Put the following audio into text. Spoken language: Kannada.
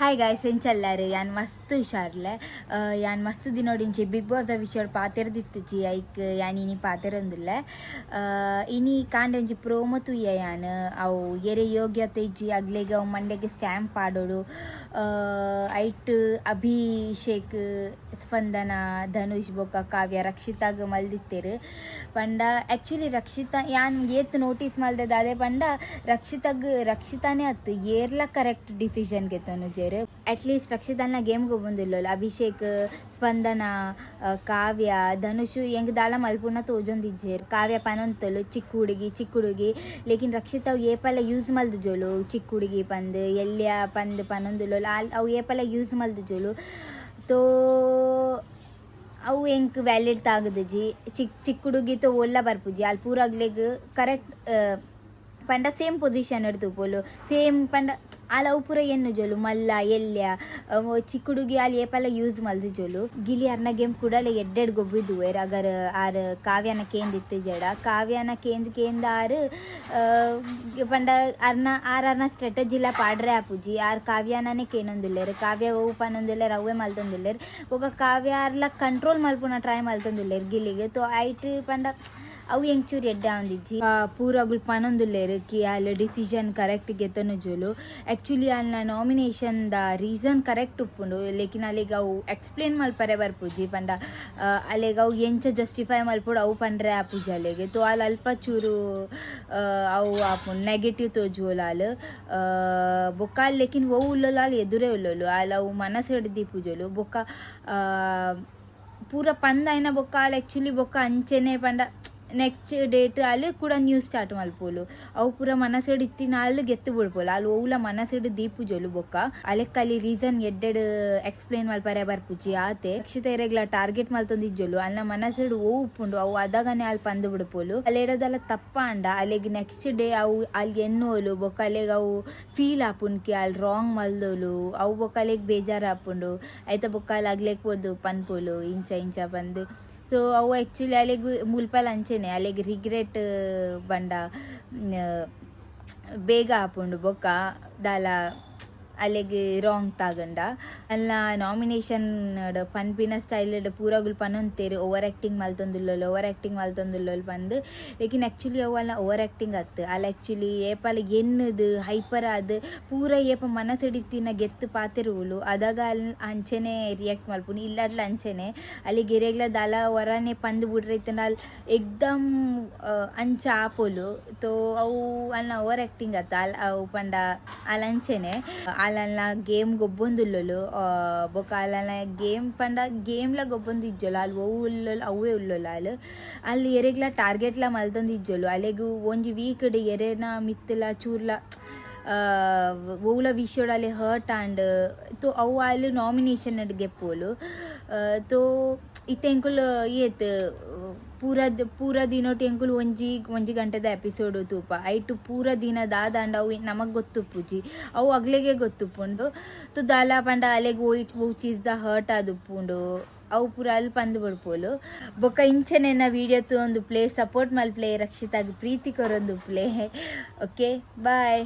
हाय गायस ಎಂಚಲ್ಲಾರು ಯಾನ್ ಮಸ್ತ್ ಹುಷಾರ್ಲೆ ಯಾನ್ ಮಸ್ತ್ ದಿನೋಡಿಂಚಿ ಬಿಗ್ ಬಾಸ್ ವಿಷಯ ಪಾತೆರ್ದಿತ್ತಿಜಿ ಐಕ್ ಯಾನ್ ಇನಿ ಪಾತೆರೊಂದುಲ್ಲೆ ಇನಿ ಕಾಂಡೆ ಒಂಜಿ ಪ್ರೋಮೋ ತುಯ್ಯ ಯಾನ್ ಅವು ಎರೆ ಯೋಗ್ಯತೆ ಇಜ್ಜಿ ಅಗ್ಲೆಗ್ ಅವು ಮಂಡೆಗ್ ಸ್ಟ್ಯಾಂಪ್ ಆಡೋಡು ಐಟ್ ಅಭಿಷೇಕ್ ಸ್ಪಂದನ ಧನುಷ್ ಬೊಕ ಕಾವ್ಯ ರಕ್ಷಿತಾಗ್ ಮಲ್ದಿತ್ತೆರ್ ಪಂಡ ಆ್ಯಕ್ಚುಲಿ ರಕ್ಷಿತಾ ಯಾನ್ ಏತ್ ನೋಟಿಸ್ ಮಲ್ದೆದ ಅದೇ ಪಂಡ ರಕ್ಷಿತಾನೇ ಅತ್ತು ಏರ್ಲ ಕರೆಕ್ಟ್ ಡಿಸಿಷನ್ ಗೆತ್ತನು ಜೇರು ಅಟ್ಲೀಸ್ಟ್ ರಕ್ಷಿತಾನ ಗೇಮ್ಗೆ ಬಂದಿಲ್ಲ ಅಭಿಷೇಕ್ ಸ್ಪಂದನ ಕಾವ್ಯ ಧನುಷ್ ಎಂಗ್ ದಾಲ ಮಲ್ಪುನ ತೋಜೊಂದಿಜ್ಜೇರು ಕಾವ್ಯ ಪನೊಂತಲು ಚಿಕ್ಕ ಹುಡುಗಿ ಲೇಕಿನ್ ರಕ್ಷಿತ ಅವು ಏಪಲ ಯೂಸ್ ಮಲ್ದಿಜೋಲು ಚಿಕ್ಕ ಹುಡುಗಿ ಪಂದ್ ಎಲ್ಯ ಪಂದ್ ಪನೊಂದುಲ್ಲ ಅವು ಏಪಲ ಯೂಸ್ ಮಲ್ದಿಜೋಲು ತೋ ಅವು ಎಂಕ್ ವ್ಯಾಲಿಡ್ ತಾಗದಜಿ ಚಿಕ್ಕ ಹುಡುಗಿ ತೋ ಒಲ್ಲ ಬರ್ಪುಜಿ ಅಲ್ಲಿ ಪೂರಾಗ್ಲೆಗ್ ಕರೆಕ್ಟ್ ಪಂಡ ಸೇಮ್ ಪೊಸಿಷನ್ ಇಡ್ತುಪೋಲು ಸೇಮ್ ಪಂಡ ಅಲ್ಲಿ ಅವು ಪೂರ ಎನ್ನು ಜೋಲು ಮಲ್ಲ ಎಲ್ಯ ಚಿಕ್ಕ ಹುಡುಗಿ ಅಲ್ಲಿ ಏಪಲ್ಲ ಯೂಸ್ ಮಲ್ದು ಜೋಲು ಗಿಲಿ ಅರ್ನ ಗೇಮ್ ಕೂಡ ಎಡ್ಡೆಡ್ ಗೊಬ್ಬಿದ್ದು ಅಗರ್ ಆರ್ ಕಾವ್ಯನ ಕೇಂದಿತ್ತು ಜಡ ಕಾವ್ಯನ ಕೇಂದ ಆರು ಪಂಡ ಅರ್ನ ಸ್ಟ್ರಾಟಜಿಲ ಪಾಡ್ರೆ ಆಪುಜಿ ಆರ್ ಕಾವ್ಯನೇ ಕೇನೊಂದುಲ್ಲೇರು ಕಾವ್ಯ ಅವು ಪನೊಂದುಲ್ಲೇರು ಅವೇ ಮಲ್ತೊಂದುಲ್ಲೇರು ಒಗ ಕಾವ್ಯ ಆರ್ಲ ಕಂಟ್ರೋಲ್ ಮಲ್ಪುನ ಟ್ರೈ ಮಲ್ತೊಂದುಲ್ಲೇರು ಗಿಲಿಗೆ ತೋ ಐಟ್ ಪಂಡ ಅವು ಎಂಚೂರು ಎಡ್ಡೆ ಆಂದಿಜ್ಜಿ ಪೂರಗುಲ್ ಪನೊಂದುಲ್ಲೇರು ಕಿ ಅಲ್ಲಿ ಡಿಸಿಷನ್ ಕರೆಕ್ಟ್ ಗೆತ್ತನು ಜೋಲು ಆ್ಯಕ್ಚುಲಿ ಅಲ್ಲಿ ನಾಮಿನೇಷನ್ ದ ರೀಸನ್ ಕರೆಕ್ಟ್ ಉಪ್ಪುಂಡು ಲೇಕಿನ್ ಅಲ್ಲಿಗೆ ಅವು ಎಕ್ಸ್ಪ್ಲೇನ್ ಮಲ್ಪರೆ ಬರ್ಪುಜಿ ಪಂಡ ಅಲ್ಲಿಗೆ ಅವು ಎಂಚ ಜಸ್ಟಿಫೈ ಮಲ್ಪುಡು ಅವು ಪಂಡ್ರೆ ಆಪುಜಿ ಅಲ್ಲಿಗೆ ತೋ ಅಲ್ಲಿ ಅಲ್ಪ ಚೂರು ಅವು ಆಪುಂಡು ನೆಗೆಟಿವ್ ತೋಜುವಲು ಅಲ್ಲಿ ಬೊಕ್ಕ ಅಲ್ಲಿ ಲೇಕಿನ್ ಓ ಉಲ್ಲೋಲು ಅಲ್ಲಿ ಎದುರೇ ಉಲ್ಲೋಲು ಅಲ್ಲಿ ಅವು ಮನಸ್ಸು ಹಿಡ್ದು ಪೂಜೋಲು ಬೊಕ್ಕ ಪೂರ ಪಂದ್ ಆಯ್ನ ಬೊಕ್ಕ ಅಲ್ಲಿ ಆ್ಯಕ್ಚುಲಿ ಬೊಕ್ಕ ಅಂಚೆನೆ ಪಂಡ ನೆಕ್ಸ್ಟ್ ಡೇಟ್ ಅಲ್ಲಿ ಕೂಡ ನ್ಯೂಸ್ ಸ್ಟಾರ್ಟ್ ಮಲ್ಪೋಲು ಅವು ಪೂರ ಮನಸ್ಸಿಡ್ ಇತ್ತಿನ ಅಲ್ಲಿ ಗೆತ್ತು ಬಿಡ್ಪೋಲು ಅಲ್ಲಿ ಓವುಲ ಮನಸ್ಸಿಡ್ ದೀಪುಜೋಲು ಬೊಕ್ಕ ಅಲೆಕ್ಕಲ್ಲಿ ರೀಸನ್ ಎಡ್ಡೆಡ್ ಎಕ್ಸ್ಪ್ಲೇನ್ ಮಲ್ಪರೆ ಬರ್ಪುಜಿ ಆತೆ ರಕ್ಷಿತ ಇರೆಗ್ಲ ಟಾರ್ಗೆಟ್ ಮಲ್ತೊಂದಿಜ್ಜೋಲು ಅಲ್ಲ ಮನಸ್ಸಿಡ್ ಓ ಉಪ್ಪುಂಡು ಅವು ಅದಾಗನೆ ಅಲ್ಲಿ ಪಂದು ಬಿಡ್ಪೋಲು ಅಲ್ಲಿ ಇಡೋದಲ್ಲ ತಪ್ಪ ಅಂಡ ಅಲ್ಲಿಗೆ ನೆಕ್ಸ್ಟ್ ಡೇ ಅವು ಅಲ್ಲಿ ಎನ್ನುವಲು ಬೊಕ್ಕ ಅಲ್ಲಿಗೆ ಅವು ಫೀಲ್ ಆಪುನ್ಕಿ ಅಲ್ಲಿ ರಾಂಗ್ ಮಲ್ದೋಲು ಅವು ಬೊಕ್ಕ ಅಲ್ಲಿಗೆ ಬೇಜಾರು ಆಪುಂಡು ಆಯ್ತಾ ಬೊಕ್ಕ ಅಲ್ಲಿ ಆಗ್ಲೇಕ್ ಹೋದು ಪನ್ಪೋಲು ಇಂಚ ಬಂದು ಸೊ ಅವು ಆ್ಯಕ್ಚುಲಿ ಅಲ್ಲಿಗೆ ಮುಲ್ಪಲ್ ಅಂಚೆನೆ ಅಲ್ಲಿಗೆ ರಿಗ್ರೆಟ್ ಬಂಡ ಬೇಗ ಆಪುಂಡು ಬೊಕ್ಕ ದಾಲ ಅಲ್ಲಿಗೆ ರಾಂಗ್ ತಾಗಂಡ ಅಲ್ಲ ನಾಮಿನೇಷನ್ ಪನ್ಪಿನ ಸ್ಟೈಲ್ ಪೂರಗುಲ್ ಪನೊಂತೇರು ಓವರ್ ಆ್ಯಕ್ಟಿಂಗ್ ಮಲ್ತೊಂದುಲ್ಲೋಲು ಬಂದು ಲೇಕಿನ್ ಆ್ಯಕ್ಚುಲಿ ಅವೆಲ್ಲ ಓವರ್ ಆ್ಯಕ್ಟಿಂಗ್ ಅತ್ತು ಅಲ್ಲಿ ಆ್ಯಕ್ಚುಲಿ ಏಪಲ್ಲ ಎನ್ನದು ಹೈಪರ್ ಅದು ಪೂರ ಏಪ ಮನಸ್ಸಿಡಿತಿನ ಗೆತ್ತು ಪಾತಿರುವುಲು ಅದಾಗ ಅಲ್ಲಿ ಅಂಚೆನೆ ರಿಯಾಕ್ಟ್ ಮಲ್ಪುನು ಇಲ್ಲಾಡ್ಲ ಅಂಚೆನೆ ಅಲ್ಲಿ ಗೆರೆಗ್ಲ ದಾಲ ಹೊರನೆ ಪಂದು ಬಿಡ್ರೈತನ ಅಲ್ಲಿ ಎಕ್ದಮ್ ಅಂಚ ಆಪೋಲು ತೋ ಅವು ಅಲ್ಲ ಓವರ್ ಆ್ಯಕ್ಟಿಂಗ್ ಅತ್ತ ಅಲ್ಲಿ ಅವು ಪಂಡ ಅಲ್ಲಿ ಅಂಚೆನೆ ಅಲ್ಲ ಗೇಮ್ ಗೊಬ್ಬೊಂದುಲ್ಲೋಲು ಬೊಕ ಅಲ್ಲ ಗೇಮ್ ಪಂಡ ಗೇಮ್ಲ ಗೊಬ್ಬೊಂದಿಜ್ಜೋಲು ಅಲ್ಲಿ ಓವು ಉಲ್ಲೋಲು ಅವೇ ಉಲ್ಲೋಲು ಅಲ್ಲಿ ಎರೆಗ್ಲ ಟಾರ್ಗೆಟ್ಲ ಮಲ್ತೊಂದಿಜ್ಜೋಲು ಅಲ್ಲಿಗೂ ಒಂಜಿ ವೀಕ್ಡ್ ಎರೆನ ಮಿತ್ತಲ ಚೂರ್ಲ ಓವುಲ ವಿಷಯೋಡು ಅಲ್ಲಿ ಹರ್ಟ್ ಆಂಡ್ ತೋ ಅವು ಅಲ್ಲಿ ನಾಮಿನೇಷನ್ ಗೆಪ್ಪೋಲು ತೋ ಇತ್ತೆಂಕುಲು ಏತ್ ಪೂರ ದಿನೊಟ್ಟು ಎಂಕುಲು ಒಂಜಿ ಗಂಟೆದ ಎಪಿಸೋಡು ತೂಪ ಐಟು ಪೂರ ದಿನ ದಾದಂಡ ಅವು ನಮಗೆ ಗೊತ್ತುಪ್ಪುಜಿ ಅವು ಅಗ್ಲೆಗೆ ಗೊತ್ತುಪ್ಪುಂಡು ತು ದಾಲ ಪಂಡ ಅಲೆಗೆ ಓ ಚೀಸ್ದ ಹರ್ಟ್ ಆದುಪ್ಪುಂಡು ಅವು ಪೂರ ಅಲ್ಲಿ ಪಂದು ಬಿಡ್ಪೋಲು ಬೊಕ್ಕ ಇಂಚನೆನ ವೀಡಿಯೋ ಒಂದು ಪ್ಲೇ ಸಪೋರ್ಟ್ ಮಲ್ಪ್ಲೇ ರಕ್ಷಿತಾಗ ಪ್ರೀತಿ ಕೊರೊಂದು ಪ್ಲೇ ಓಕೆ ಬಾಯ್.